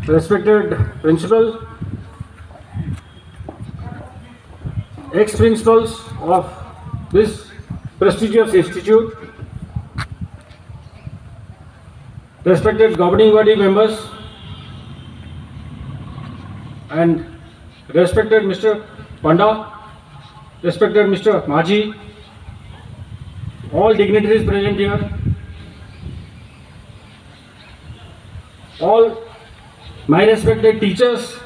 respected principal, ex-principals of this prestigious institute, respected governing body members, and respected Mr. Panda, respected Mr. Maji, all dignitaries present here, all my respected teachers,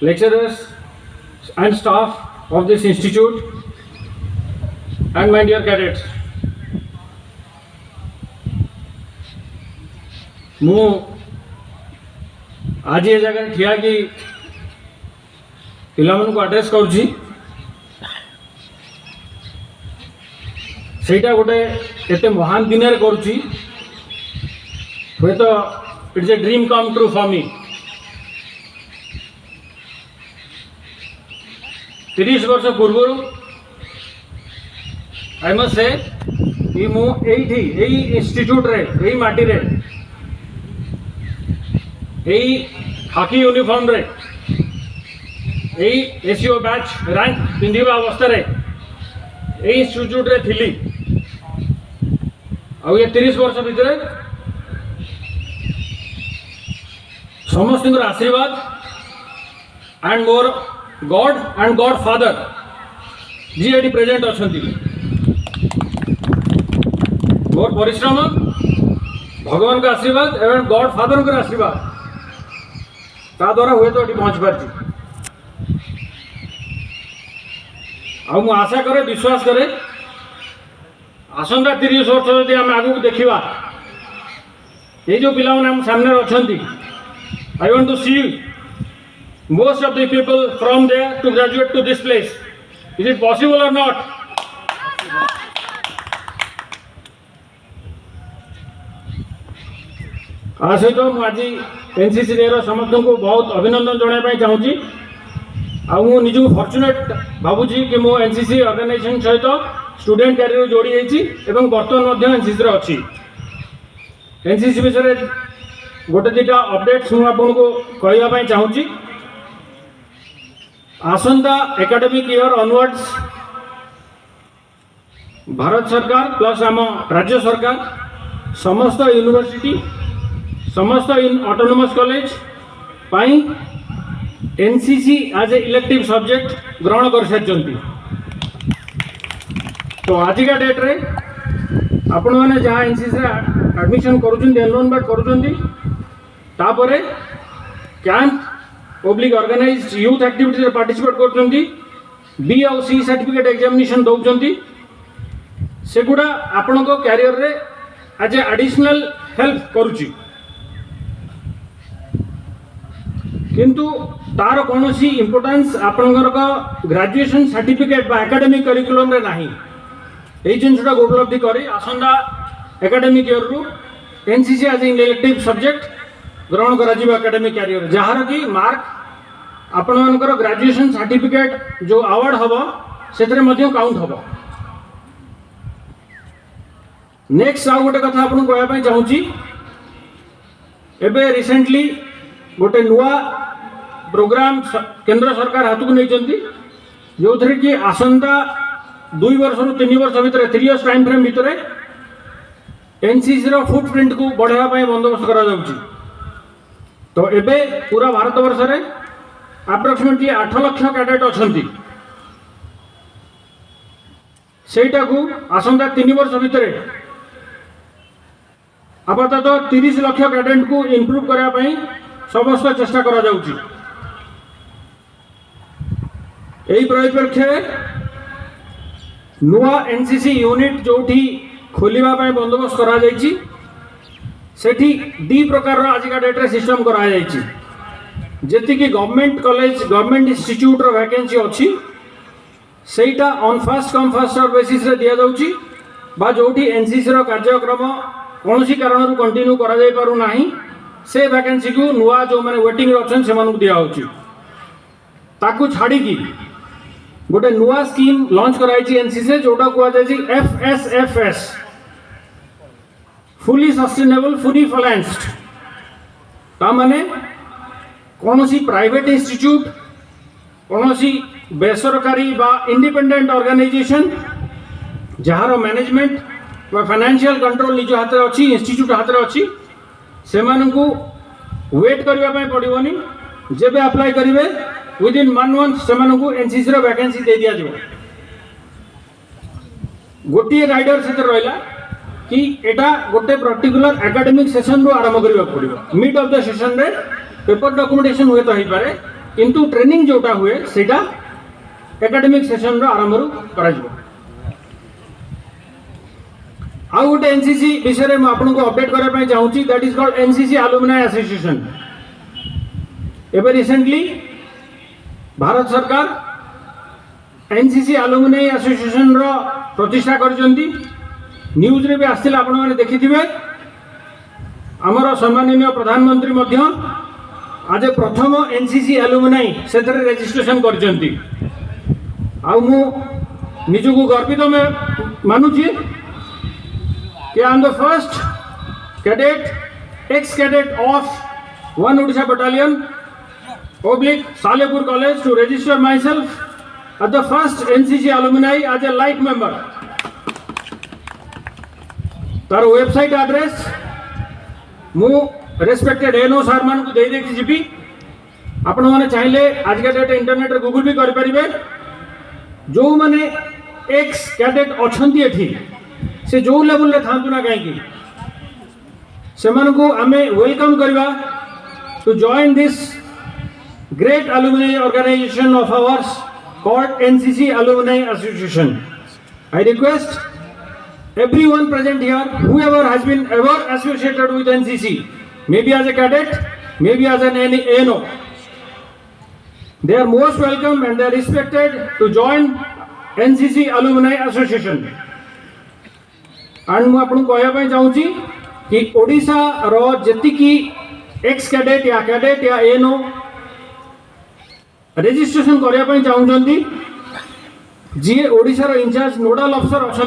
lecturers and staff of this institute, and my dear cadets. ମୁଁ आज ये जगह ठिया कि पिलाମାନଙ୍କୁ address କରୁଛି ସେଇଟା ଗୋଟେ ଏତେ ମହାନ ଦିନରେ କରୁଛି ହୁଏତ it's a dream come true for me 30 वर्ष पूर्व आई मस्ट से कि मु एठी एई इंस्टीट्यूट रे एई माटी रे एई हाकी यूनिफॉर्म रे एई एसईओ बैच रैंक पिंधिबा अवस्था रे एई इंस्टीट्यूट रे थिली आ ये 30 वर्ष भितर समस्त आशीर्वाद and more God and God Father ji eighty present अच्छा मोर परिश्रम भगवान का आशीर्वाद एवं गॉड फादर का आशीर्वाद ता द्वारा हुए तो पहुँच पार्टी मु आशा करे विश्वास करे आसंता 30 वर्ष यदि आम आगू देखा ये जो पिला आम सामने अच्छा I want to see most of the people from there to graduate to this place. Is it possible or not? आज सहित मुझे एनसीसी रे समस्त को बहुत अभिनंदन जनाई चाहूँगी आउ निज फॉर्चुनेट भावुची कि मो एनसीसी ऑर्गेनाइजेशन सहित स्टूडेंट कैरियर जोड़ी एवं बर्तमान एनसीसी रे अच्छी एनसीसी विषय गोटे दुटा अपडेट्स मुझे कहवाई चाहूँगी आसंता एकेडमिक ईयर ऑनवर्ड्स भारत सरकार प्लस आम राज्य सरकार समस्त यूनिवर्सिटी समस्त ऑटोनोमस कॉलेज पाई NCC as a elective subject ग्रहण कर सारी तो आजिका डेट रे आपण मैंने जहाँ एनसीसी एडमिशन एनरोलमेंट करुँच camp public organised youth activity participate कर बी आउ सी सर्टिफिकेट एग्जामिनेशन दौरान सेगुड़ा आपण कैरियर रे एज ए एडिशनल हेल्प करुच्ची किंतु तार कौन सी इंपोर्टेंस आपणकर ग्रेजुएशन सर्टिफिकेट बा एकेडमिक करिकुलम रे नाही एई जिनसटा उपलब्धि करी आसंदा एकेडमिक ईयर रु NCC as a elective subject ग्रहण करा एकेडमिक कैरियर जार कि मार्क आपण मानकर ग्रेजुएशन सर्टिफिकेट जो अवार्ड हम से काउंट हम नेक्स्ट आउ गोटे कथा आपन कहवाई चाहूँगी एबे रिसेंटली गोटे नुआ प्रोग्राम केंद्र सरकार हाथ को नहीं जो थे कि आसंता 2 वर्ष रु 3 वर्ष भितर 3 इयर्स टाइम फ्रेम भितर एनसीसी रो फुटप्रिंट को बढ़ावा बंदोबस्त करा जाउची तो एबे पूरा भारत वर्ष रे अप्रोक्सीमेटली 8 लाख कैडेट अछंती सेटा को आसंता 3 वर्ष भितर आपाततः 30 लाख कैडेट को इम्प्रूव करने पई समस्त चेष्टा करा जाउची एई परिप्रेक्षी नुआ एनसीसी यूनिट जोठी खोलिबा पई बंदोबस्त करा जायची सेठी दी प्रकार आजिका डेट रे सिस्टम करा जायची जेति कि गवर्नमेंट कॉलेज गवर्नमेंट इंस्टीट्यूट रो वैकेंसी अछि सेटा on first come first serve basis रे दिया जाउची बा जोठी एनसीसी रो कार्यक्रम कोनोसी कारण रु कंटिन्यू करा जाय पारु नाही से वैकेंसी को नुआ जो माने वेटिंग ऑप्शन से मानू दिया होची ताकू छाड़ी की गोटे नुआ स्कीम लॉन्च कराई एनसीसी जोटा कुआ जाय एफएसएफएस फुली सस्टेनेबल फुली फाइनेंस्ड ता माने कौन सी प्राइवेट इंस्टीट्यूट कौन सी बेसरकारी बा इंडिपेंडेंट ऑर्गेनाइजेशन जार मैनेजमेंट बा फाइनेंशियल कंट्रोल निज हाथ में अच्छी इंस्टीट्यूट हाथ में अच्छी से वेट करने पड़ोनी जब अप्लाई करेंगे विदिन 1 मंथ से एनसीसी वैकेंसी दे दिया जाए। गोटे गाइडर से रहा कि एटा गोटे पर्टिकुलर एकेडमिक सेशन रू आरंभ करने पड़ो मिड ऑफ द सेशन रे पेपर डॉक्यूमेंटेशन हुए तो हो पारे किंतु ट्रेनिंग जोटा हुए सेटा एकेडमिक सेशन रो आरंभ रू करा जिवो। आउ गोटे एनसीसी विषय में आपको अपडेट करने चाहूँगी that is called NCC alumni association. एवं रिसेंटली भारत सरकार एनसीसी एलुमनाई एसोसिएशन रो प्रतिष्ठा करजंती न्यूज रे भी आस्थिल आपण माने देखिथिबे। हमर सम्माननीय प्रधानमंत्री मध्य आज प्रथम एनसीसी एलुमनाई सेथरे रजिस्ट्रेशन करजंती। आ मु निजको गर्वित में मानुची कि I am the first cadet ex cadet of 1 Odisha battalion oblique Salepur college to register myself at the first NCC alumni as a life member. तार वेबसाइट एड्रेस मु रेस्पेक्टेड एनओ सार मान को दे देखि जीपी आपण माने चाहिले आज के डेट इंटरनेट रे गूगल भी कर परिबे। जो माने एक्स कैडेट अछंती एठी से जो लेवल रे थांतु ना काई की से मान को आमे वेलकम करबा to join this great alumni organization of ours called NCC Alumni Association. I request everyone present here, whoever has been ever associated with NCC, maybe as a cadet, maybe as an ANO, they are most welcome and they are respected to join NCC Alumni Association. And मैं आपको कहया पे चाहूँगी कि ओडिशा रो जति की x cadet या ANO registration करने चाहूँगी जी ओडिशा रो इंचार्ज नोडाल अफसर अच्छा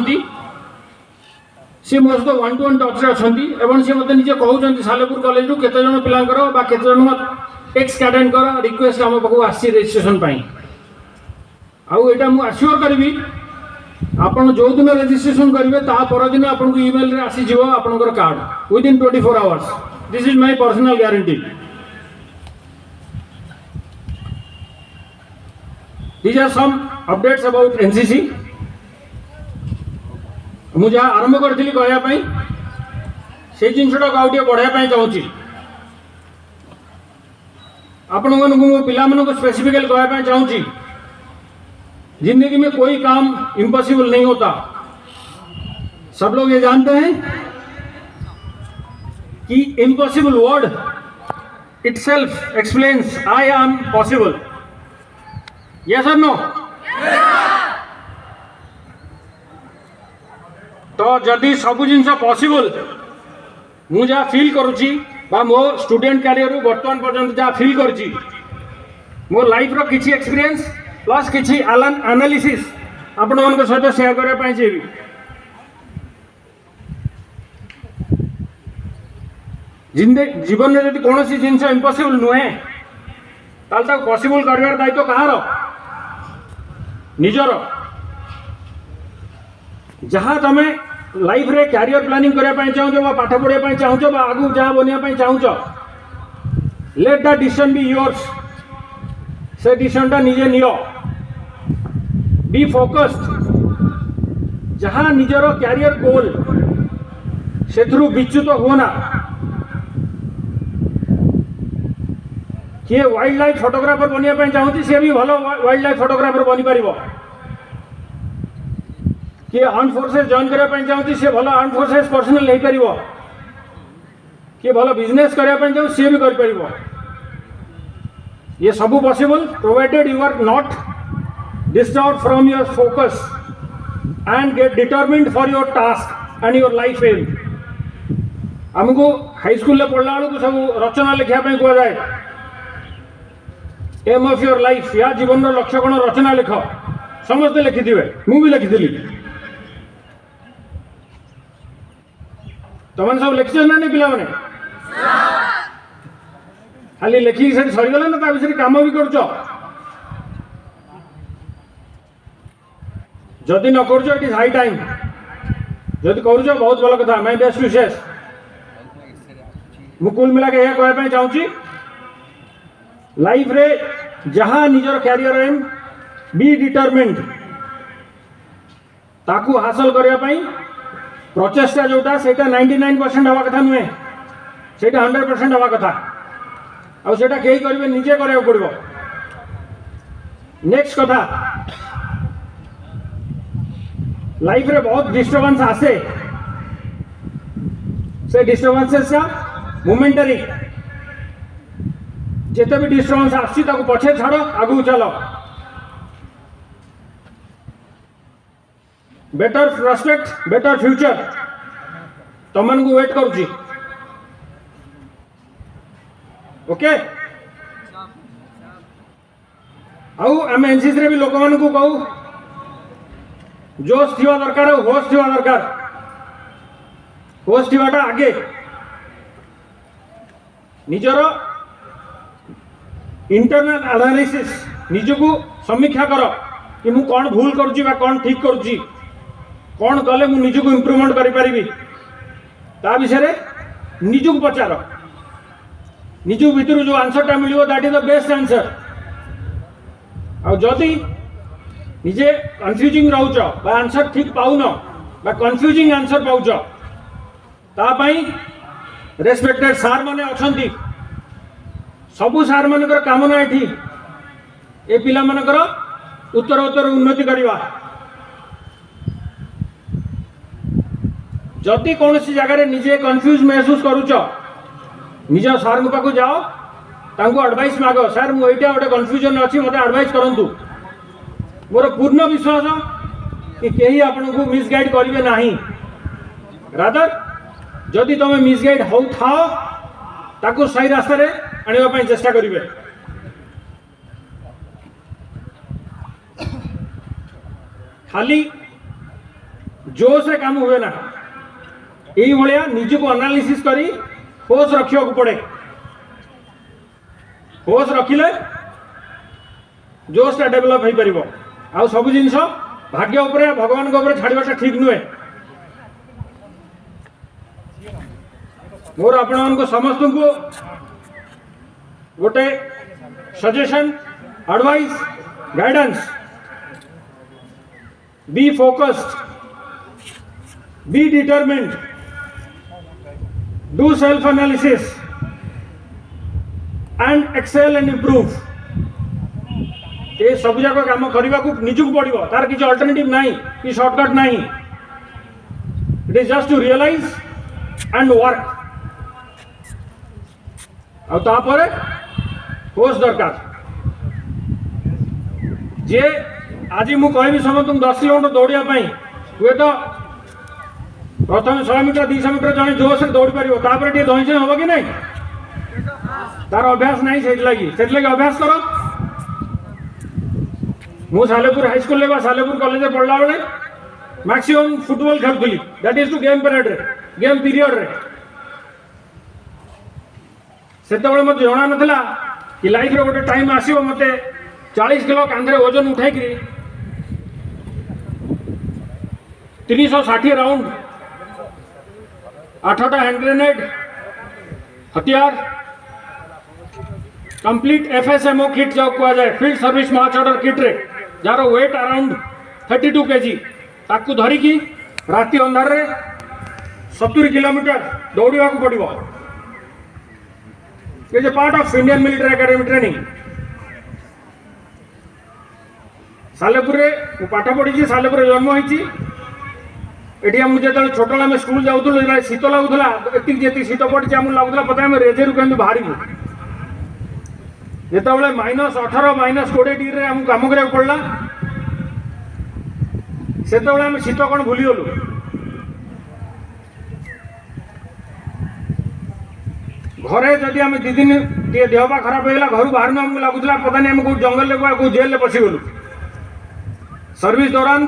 सी मो सहित 1-to-1 टच अच्छा सी मत निजे कहते सालेपुर कॉलेज रू केते जन पिलांकर बा केते जन एक्स कैडेट रिक्वेस्ट आम पाखु आसी रजिस्ट्रेशन आउ एटा मु आश्योर करी आपन जो दिन रजिस्ट्रेशन करेंगे ता परदिन आपन ईमेल रे आसी जीवो आपनकर card within 24 hours. This is my personal guarantee. These are some updates about NCC. मुझे आरंभ करी कहवाई से जिनटा आउटे बढ़ाई चाहूँगी आपण मो पिला स्पेसिफिकली कहवाई चाहूँगी जिंदगी में कोई काम इम्पॉसिबल नहीं होता। सब लोग ये जानते हैं कि impossible word itself explains I am possible. Yes और नो? तो जदि सब जिन पॉसिबल मु जहाँ फील करुच्ची मो स्टूडेंट कैरियर बर्तमान पर्यंत जहाँ फील करुच्ची मो लाइफ रो किछि एक्सपीरियंस प्लस किछि एनालिसिस आपण मन सहित शेयर करने चाहिए। जीवन में जब कौन सी जिन इम्पॉसिबल नुहे ताल पॉसिबल कर दायित्व कहार निजर। जहाँ तुम लाइफ रे कैरियर प्लानिंग करने चाहूँ पाठ पढ़ाई चाहूँ आगू जहाँ बनवाई चाहूँ let the decision be yours. से डिसीजनटा निजे नियो बी फोकस्ड। जहाँ निजर कैरियर गोल से विच्युत होना। किए वाइल्ड लाइफ फोटोग्राफर बनवाई चाहूँगी सी भी भल वाइल्ड लाइफ फोटोग्राफर बनी पार। किए आर्म फोर्सेस जॉइन करने चाहूँगी सी भल आर्म फोर्सेस पर्सनल हो पार। किए भल बिजनेस करने चाहूँ सी भी कर। ये सब possible provided you are not disturb from your focus and get determined for your task and your life aim. आमको हाई स्कूल पढ़ला बेलू सब रचना लिखापी कहुए एम ऑफ योर लाइफ या जीवन लक्ष्य कौन रचना लिख समस्ते लिखि मु भी लिखी तुम सब लिखिछ ना नहीं पिला खाली लेखिक से सरीगला ना विषय कम भी कर जदि न कर इट इज हाई टाइम जदि कर बहुत भल कथा मैं बेस्ट विशेष मु कुल मिला के कहवाई चाहूँगी लाइफ रे जहाँ निजर कैरियर एम बी डिटरमिन्ड ताकू हासिल करने प्रचेषा जोटा से 99% हवा कथा नुहे से 100% हवा कथा आटा कहीं करेंगे निजे करा पड़ो। नेक्स्ट कथा लाइफ रे बहुत डिस्टर्बेंस आसे से डिस्टर्बेंसेस का मोमेंटरी जिते भी डिस्टर्बेंस आसी पछे छाड़ आगू चलो बेटर प्रोस्पेक्ट बेटर फ्यूचर तुम को वेट करुच्ची ओके आम एनसीसी रे भी लोक मान को कहू जोश थी दरकार होश थी दरकार होश थीटा आगे निजर इंटरनल एनालिसिस निजको समीक्षा कर कि मु कौन भूल करुच्ची कौन ठीक करुच्ची कौन कले मु निजको इम्प्रूवमेंट करि परिबी ता विषय निजको पचार निज भितर जो आंसरटा मिलो that is the best answer आ जदि निजे कन्फ्यूजिंग रोच आंसर ठीक पाउन कन्फ्यूजिंग आंसर पाउच तापाई रेस्पेक्टेड सार माने अछंती सबु सार मानकर कामना एठी ए पिला मानकर उत्तर उत्तर उन्नति करवा जदि कौन सी जगह निजे कन्फ्यूज महसूस करुच निज सार पाक जाओ तांको एडवाइस माग सार मुझे गोटे कन्फ्यूजन अच्छी मत एडवाइस करूँ मोर पूर्ण विश्वास कि कहीं आपन को मिसगाइड करेंगे ना रादर जदि तुम मिसगाइड हो थाओ ताको सही रास्ता रे आने चेष्टा करेंगे खाली जोश रे काम हुए ना यही भाया निज को एनालिसिस करी होश रखा पड़े होश रखिले जोशटा डेभलप हो पार आ सब जिनस भाग्य उपरे भगवान के ऊपर छाड़वाटा ठीक नुहे मोर आपण समस्त को गोटे suggestion advice guidance be focused be determined do self analysis and excel and improve ये सब जाक काम करने को निजुक पड़ो तार किसी अल्टरनेटिव नहीं कि शॉर्टकट नहीं it is just to realise and work आपर होश दरकार जे आज मुझे कहबी समस्त 10 किलोमीटर दौड़ापी हुए तो प्रथम 100 मीटर 200 मीटर जन जोश से दौड़ पार धईस हम कि नहीं तार अभ्यास नहीं से लगे अभ्यास कर मु सालेपुर हाईस्कूल सालेपुर कॉलेज पढ़ला बेले मैक्सिमम फुटबॉल खेलुली that is to game period game period रे से मत जना नाला कि लाइफ रे गोटे टाइम आसो मत 40 किलो कांधे वजन उठाई 360 राउंड 8टा हैंड ग्रेनेड हथियार कंप्लीट एफएसएमओ किट जो कह जाए फील्ड सर्विस मार्च ऑर्डर किट रे जार वेट अराउंड 32 kg ताकू धरिकी राति अंधार रे 70 किलोमीटर दौड़ा पड़ो ये part of Indian military academy training Salepur पाठ पढ़ी सालेपुर जन्म होती ये मुझे जो छोट आम स्कूल जाऊँ शीत लगुला जी शीत पड़ी आम लगुला पता आम रेजे कमी बाहर जो -18 -20 डिग्री आमको कम करा पड़ा से आम शीत कौन भूलीगलु घरे जदि आम 2 दिन देहपा खराब होगा घर बाहर आमको लगुला पता नहीं आम कौ जंगल कौ जेल पशिगलु सर्विस दौरान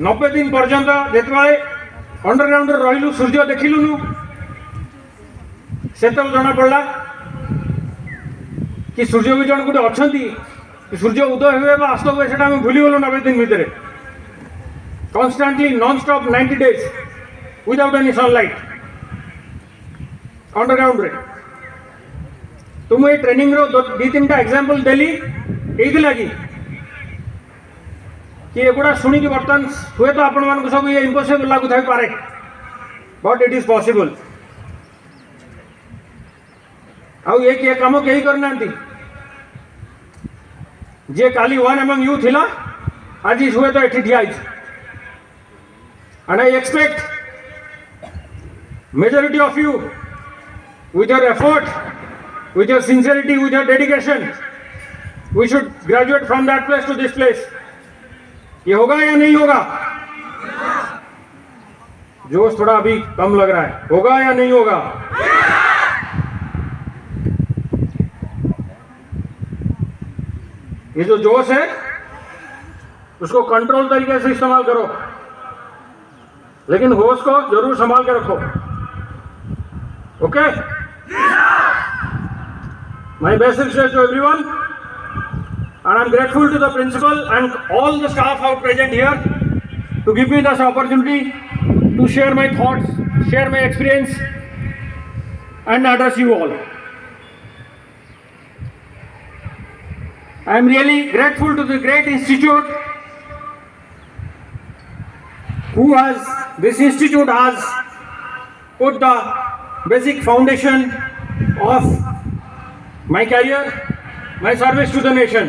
90 दिन पर्यंत जिते अंडरग्राउंड रही सूर्य देखिलुनु से जना पड़ा कि सूर्य भी जन गोटे अच्छा सूर्य उदय हुए अस्त हुए से भूली गलु 90 दिन भितर constantly non stop 90 days without any sunlight underground रे। तो मुझे ट्रेनिंग रो 2-3 एग्जांपल देली यही लगी कि एगुड़ा शुणी कि बर्तमान हुए तो आपण मान सब ये इम्पॉसिबल लागू थाई पारे बट इट इज पॉसिबल। आउ ये काम कहीं करना जे काली वन एमंग यू थिला आज हुए तो एठी ठिया and I expect majority of you with your effort, with your sincerity, with your dedication, we should graduate from that place to this place. ये होगा या नहीं होगा? जोश थोड़ा अभी कम लग रहा है, होगा या नहीं होगा? ये जो जोश है उसको कंट्रोल तरीके से इस्तेमाल करो, लेकिन होश को जरूर संभाल के रखो। Okay? My best wishes to everyone, and I'm grateful to the principal and all the staff out present here to give me this opportunity to share my thoughts, share my experience, and address you all. I am really grateful to the great institute this institute has put the basic foundation of my career, my service to the nation.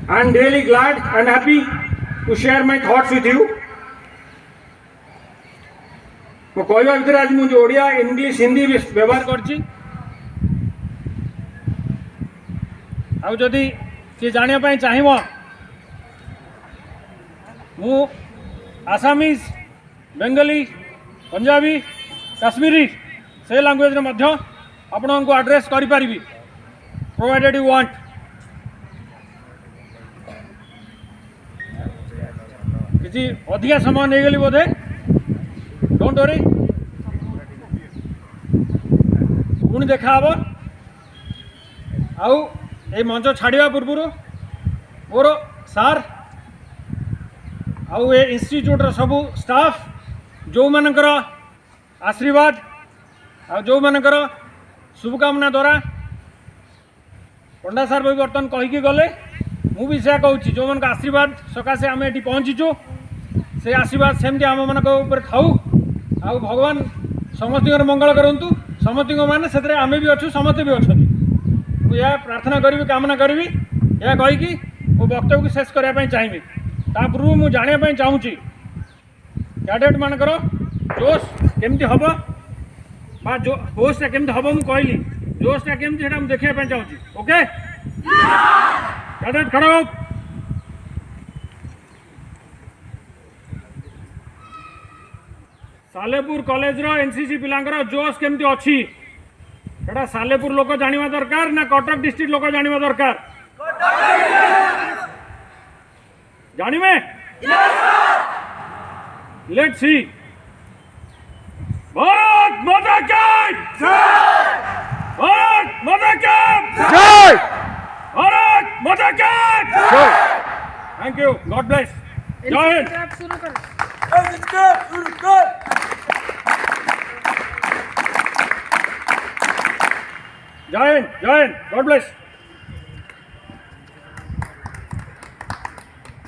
I am really glad and happy to share my thoughts with you. मैं कहवा भितर आज मुझे Odia English Hindi व्यवहार करछि आ जदि किए जानिया पई चाहिबो मु आसामीज बेंगली पंजाबी काश्मीरी से लैंग्वेज रे मध्य आपण को एड्रेस करि परिबी प्रोवाइडेड यू वांट। किसी अधिका समय नहीं गली बोधे, डोंट वरी, पुणी देखा हम आउ ए मंच छाड़ा पूर्व मोर सार आउ ए इंस्टीट्यूट सबू स्टाफ जो मानकर आशीर्वाद आ जो मानकर शुभकामना द्वारा पंडा सार भी बर्तमान कहीकि गले मुझे से कहूँ जो मान आशीर्वाद सकाशे आम ये पहुँचीचु से आशीर्वाद सेमती आम मान थाऊ आ भगवान समस्त मंगल करूँ समस्त मैंने से आम भी अच्छु समस्ते भी अच्छा मुझे प्रार्थना करी कामना करी यह कहीकि मो वक्तव्य को शेष करने चाहिए ता पूर्व मुझे जानापी चाहूँगी कैडेट मानकर जोश केमती हम बा जो होशटा केमती हम मुझे कहली जोशटा केमती देखा चाहूँगी। ओके कैडेट खड़ा हो। सालेपुर कॉलेज रो एनसीसी पिलांकर जोश केमती अच्छी सेटा सालेपुर लोक जानिबा दरकार ना कटक डिस्ट्रिक्ट लोक जानिबा दरकार? जानिबे? Let's see. भारत माता की जय! भारत माता की जय! भारत माता की जय! Thank you, God bless. जय हिंद। जय हिंद, जय हिंद, गॉड ब्लेस।